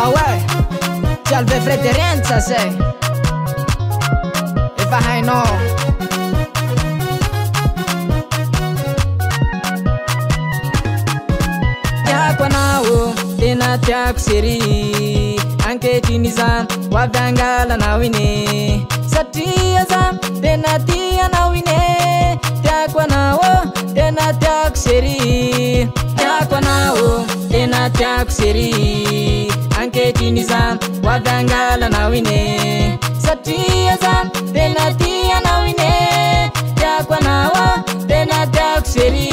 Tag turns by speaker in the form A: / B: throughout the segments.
A: ué, Tial ve preferența sei e fa hai no Tiako anao tena tiako sery ankehitriny hoavy angalanao ine satria za tena tianao ine tiako anao tena tiako sery tiako anao tena tiako sery ankehitriny hoavy angalanao ine satria za tena tianao ine tiako anao tena tiako sery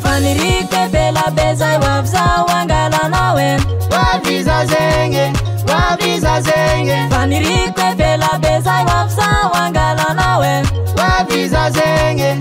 A: faniriko vela bezay hoavy zao angalanao e
B: Waviza zenge
A: faniriko vela bezay hoavy zao angalanao e
B: Waviza zenge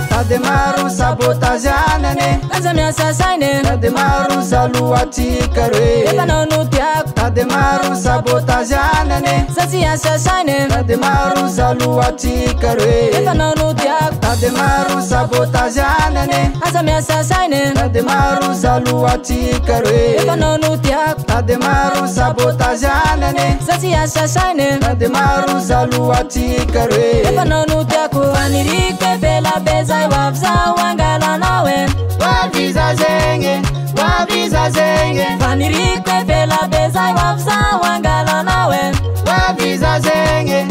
B: Tade maro sabotazianane
A: aza miasa saine
B: Tade maro zaluatika re
A: efa nao no tiako
B: Tade maro sabotazianane
A: satria asa saine
B: Tade maro zaluatika re
A: efa nao no tiako
B: Tade maro sabotazianane
A: aza miasa saine
B: Tade maro zaluatika re
A: efa nao no tiako
B: Tade maro sabotazianane
A: satria asa saine
B: Tade maro zaluatika re
A: efa nao no tiako faniriko vela bezay hoavy zao angalanao e
B: Waviza zenge
A: faniriko vela bezay hoavy zao angalanao e
B: Waviza zenge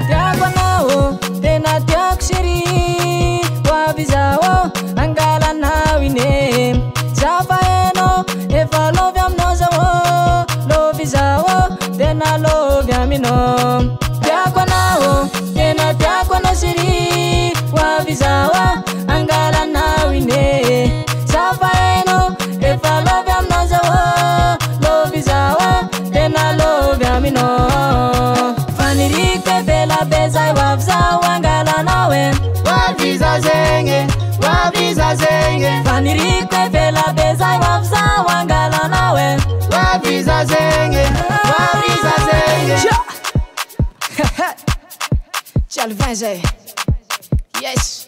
A: tiako anao tena tiako sery hoavy zao angalanao ine za fa hainao efa lovy aminao zao lovy zao tena lovy aminao tiako anao tena tiako anao sery hoavy zao angalanao ine za fa hainao efa lovy aminao zao lovy zao tena lovy aminao faniriko vela bezay hoavy zao angalanao e
B: Waviza zenge
A: faniriko vela bezay hoavy zao angalanao e
B: Waviza zenge
A: Tial vin zay yes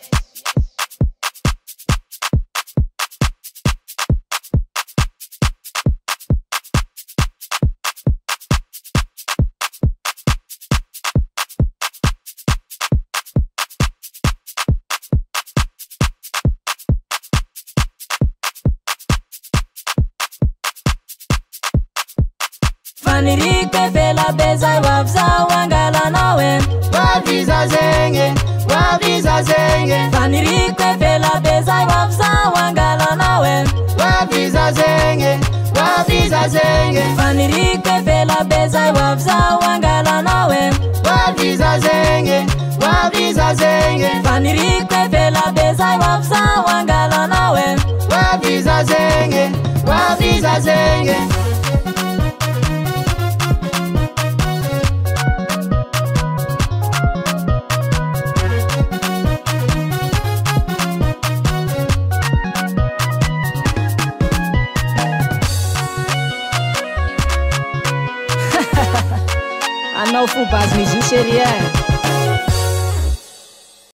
A: faniriko vela bezay hoavy zao angalanao e
B: Waviza zenge
A: faniriko vela bezay hoavy zao angalanao e
B: Waviza zenge
A: faniriko vela bezay hoavy zao angalanao e
B: Waviza zenge
A: faniriko vela bezay hoavy zao angalanao e
B: Waviza zenge
A: anao fo base musicien sery e